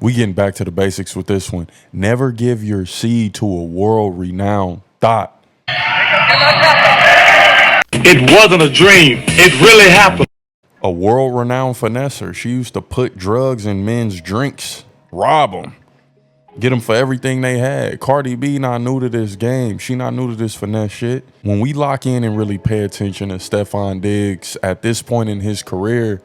We getting back to the basics with this one. Never give your seed to a world-renowned thought. It wasn't a dream. It really happened. A world-renowned finesser. She used to put drugs in men's drinks, rob them, get them for everything they had. Cardi B not new to this game. She not new to this finesse shit. When we lock in and really pay attention to Stefon Diggs at this point in his career,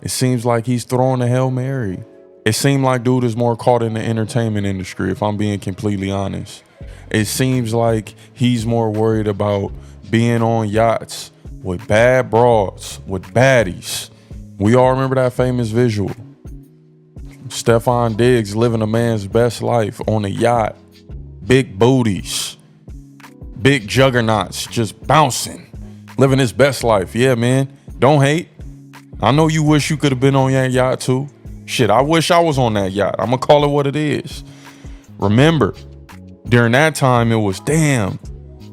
it seems like he's throwing a Hail Mary. It seemed like dude is more caught in the entertainment industry, if I'm being completely honest. It seems like he's more worried about being on yachts with bad broads, with baddies. We all remember that famous visual. Stefon Diggs living a man's best life on a yacht. Big booties. Big juggernauts just bouncing. Living his best life. Yeah, man. Don't hate. I know you wish you could have been on that yacht too. Shit, I wish I was on that yacht. I'm going to call it what it is. Remember, during that time, it was, damn,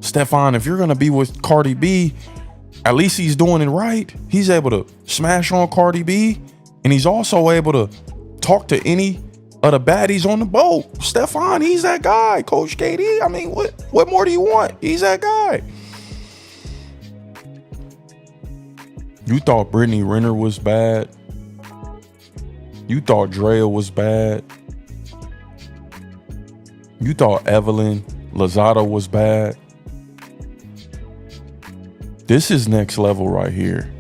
Stefon, if you're going to be with Cardi B, at least he's doing it right. He's able to smash on Cardi B, and he's also able to talk to any of the baddies on the boat. Stefon, he's that guy. Coach KD, I mean, what more do you want? He's that guy. You thought Brittany Renner was bad. You thought Drea was bad. You thought Evelyn Lozada was bad. This is next level right here.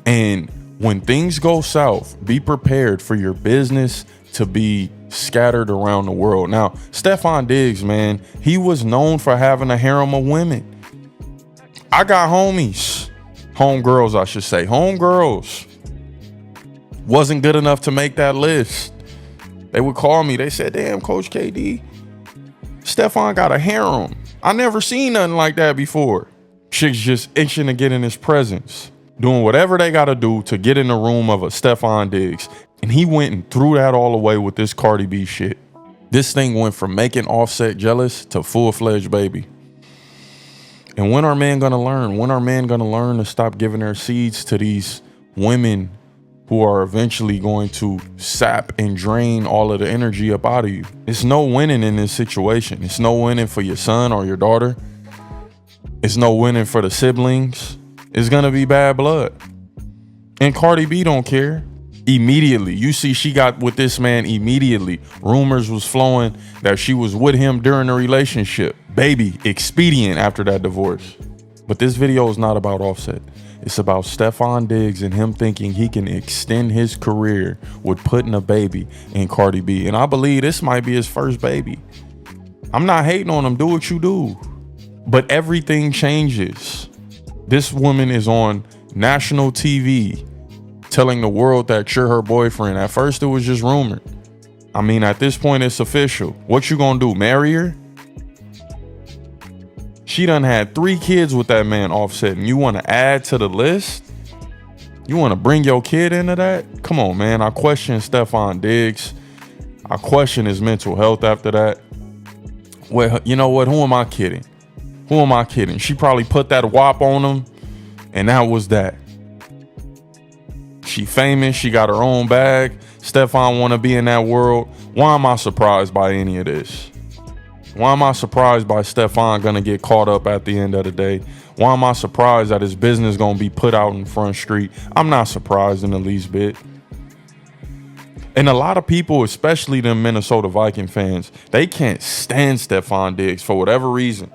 And when things go south, be prepared for your business to be scattered around the world. Now, Stefon Diggs, man, he was known for having a harem of women. I got homies. Homegirls, I should say. Homegirls. Wasn't good enough to make that list. They would call me. They said, damn, Coach KD, Stefon got a harem. I never seen nothing like that before. Chicks just itching to get in his presence, doing whatever they got to do to get in the room of a Stefon Diggs. And he went and threw that all away with this Cardi B shit. This thing went from making Offset jealous to full-fledged baby. And when are men going to learn? When are men going to learn to stop giving their seeds to these women who are eventually going to sap and drain all of the energy up out of you? It's no winning in this situation. It's no winning for your son or your daughter. It's no winning for the siblings. It's gonna be bad blood. And Cardi B don't care. Immediately, you see she got with this man immediately. Rumors was flowing that she was with him during the relationship. Baby, expedient after that divorce. But this video is not about Offset. It's about Stefon Diggs and him thinking he can extend his career with putting a baby in Cardi B. And I believe this might be his first baby. I'm not hating on him. Do what you do. But everything changes. This woman is on national TV telling the world that you're her boyfriend. At first, it was just rumored. I mean, at this point, it's official. What you gonna do, marry her? She done had 3 kids with that man, Offset, and you want to add to the list? You want to bring your kid into that? Come on, man. I question Stefon Diggs. I question his mental health after that. Well, you know what? Who am I kidding? Who am I kidding? She probably put that WAP on him, and that was that. She famous. She got her own bag. Stefon want to be in that world. Why am I surprised by any of this? Why am I surprised by Stefon gonna get caught up at the end of the day? Why am I surprised that his business gonna be put out in Front Street? I'm not surprised in the least bit. And a lot of people, especially them Minnesota Viking fans, they can't stand Stefon Diggs for whatever reason.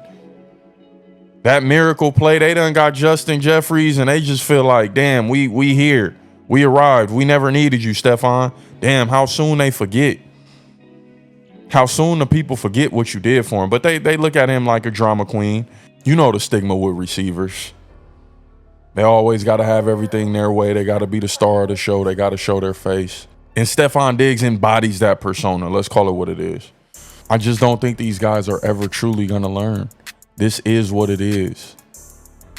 That miracle play, they done got Justin Jeffries, and they just feel like, damn, we here. We arrived. We never needed you, Stefon. Damn, how soon they forget. How soon the people forget what you did for him. But they look at him like a drama queen. You know the stigma with receivers. They always got to have everything their way. They got to be the star of the show. They got to show their face. And Stefon Diggs embodies that persona. Let's call it what it is. I just don't think these guys are ever truly going to learn. This is what it is.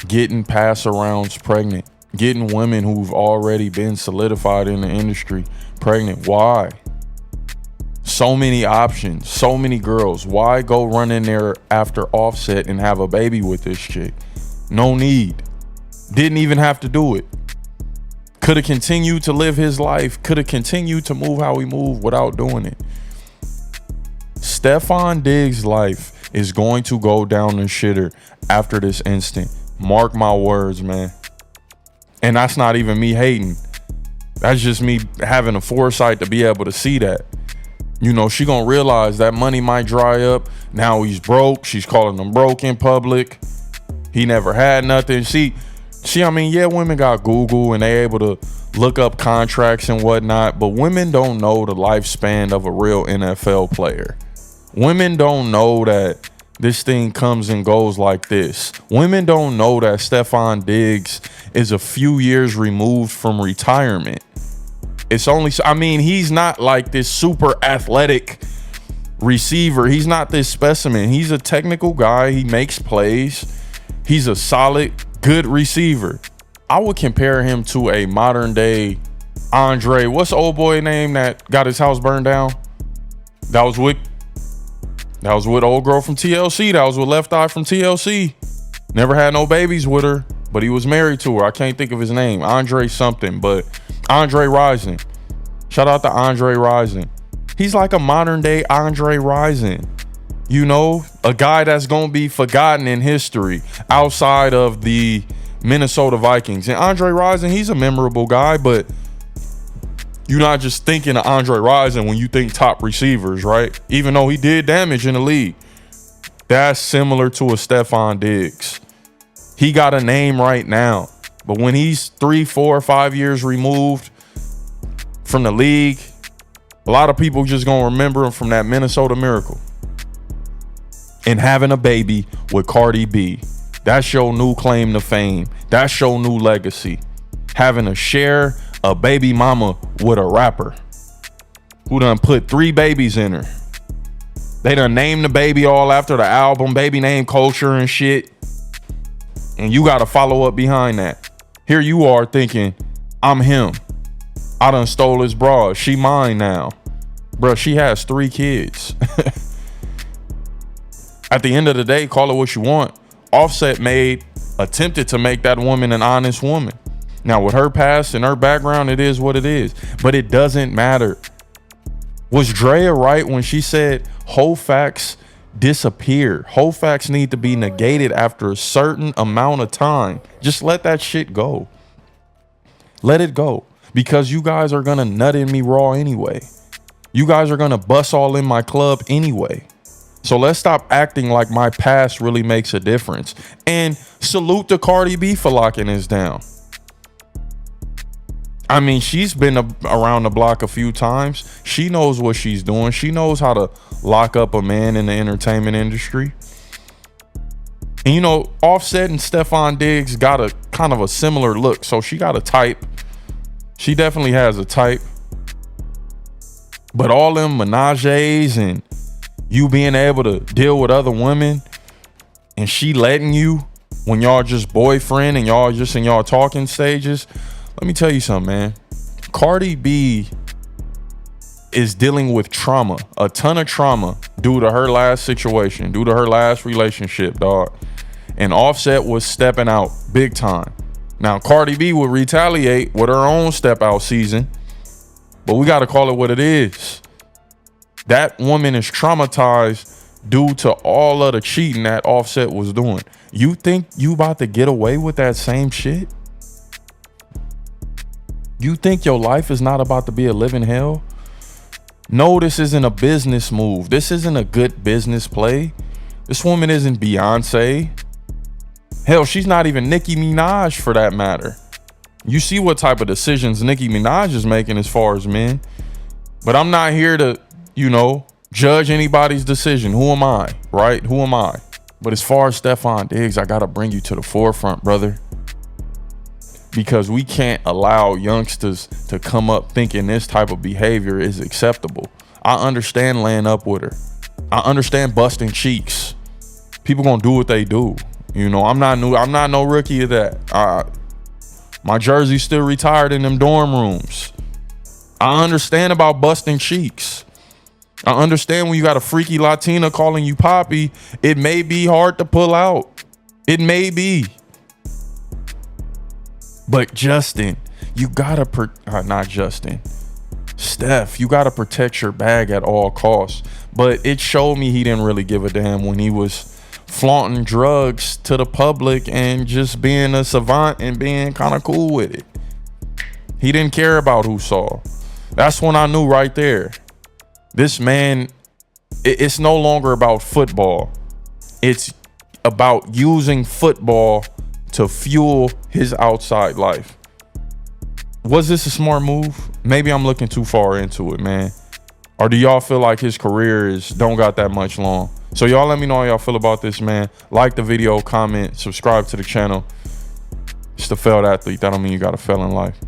Getting pass-arounds pregnant. Getting women who've already been solidified in the industry pregnant. Why? So many options, so many girls. Why go run in there after Offset and have a baby with this chick? No need. Didn't even have to do it. Could have continued to live his life. Could have continued to move how he moved without doing it. Stefon Diggs' life is going to go down the shitter after this instant. Mark my words, man. And that's not even me hating. That's just me having a foresight to be able to see that. You know, she gonna realize that money might dry up. Now he's broke. She's calling him broke in public. He never had nothing. I mean, yeah, women got Google and they able to look up contracts and whatnot, but women don't know the lifespan of a real NFL player. Women don't know that this thing comes and goes like this. Women don't know that Stefon Diggs is a few years removed from retirement. It's only, I mean, he's not like this super athletic receiver. He's not this specimen. He's a technical guy. He makes plays. He's a solid, good receiver. I would compare him to a modern day Andre. What's the old boy name that got his house burned down? That was with old girl from TLC. That was with Left Eye from TLC. Never had no babies with her, but he was married to her. I can't think of his name. Andre something, but Andre Rison. Shout out to Andre Rison. He's like a modern day Andre Rison. You know, a guy that's going to be forgotten in history outside of the Minnesota Vikings. And Andre Rison, he's a memorable guy, but you're not just thinking of Andre Rison when you think top receivers, right? Even though he did damage in the league. That's similar to a Stefon Diggs. He got a name right now, but when he's 3, 4, 5 years removed from the league, a lot of people just gonna remember him from that Minnesota Miracle and having a baby with Cardi B. That's your new claim to fame. That's your new legacy. Having to share a baby mama with a rapper who done put 3 babies in her. They done named the baby all after the album, baby name culture and shit. And you got to follow up behind that. Here you are thinking, I'm him. I done stole his bra. She mine now. Bruh, she has 3 kids. At the end of the day, call it what you want. Offset attempted to make that woman an honest woman. Now, with her past and her background, it is what it is. But it doesn't matter. Was Drea right when she said whole facts disappear? Whole facts need to be negated after a certain amount of time. Just let that shit go. Let it go. Because you guys are going to nut in me raw anyway. You guys are going to bust all in my club anyway. So let's stop acting like my past really makes a difference. And salute to Cardi B for locking this down. I mean, she's been around the block a few times. She knows what she's doing. She knows how to lock up a man in the entertainment industry. And, you know, Offset and Stefon Diggs got a kind of a similar look. So she got a type. She definitely has a type. But all them menages and you being able to deal with other women and she letting you when y'all just boyfriend and y'all just in y'all talking stages. Let me tell you something, man. Cardi B is dealing with trauma, a ton of trauma due to her last situation, due to her last relationship, dog. And Offset was stepping out big time. Now, Cardi B will retaliate with her own step out season, but we got to call it what it is. That woman is traumatized due to all of the cheating that Offset was doing. You think you about to get away with that same shit? You think your life is not about to be a living hell? No, this isn't a business move. This isn't a good business play. This woman isn't Beyonce. Hell, she's not even Nicki Minaj for that matter. You see what type of decisions Nicki Minaj is making as far as men. But I'm not here to, you know, judge anybody's decision. Who am I, right? Who am I? But as far as Stefon Diggs, I got to bring you to the forefront, brother. Because we can't allow youngsters to come up thinking this type of behavior is acceptable. I understand laying up with her. I understand busting cheeks. People gonna do what they do. You know, I'm not no rookie of that. My jersey's still retired in them dorm rooms. I understand about busting cheeks. I understand when you got a freaky Latina calling you Poppy, it may be hard to pull out. It may be. But Justin, You gotta not Justin, Steph, you gotta protect your bag at all costs. But it showed me he didn't really give a damn when he was flaunting drugs to the public and just being a savant and being kind of cool with it. He didn't care about who saw. That's when I knew right there. This man, it's no longer about football. It's about using football to fuel his outside life. Was this a smart move? Maybe I'm looking too far into it, man. Or do y'all feel like his career don't got that much long? So y'all let me know how y'all feel about this, man. Like the video, comment, subscribe to the channel. It's the failed athlete. That don't mean you gotta fail in life.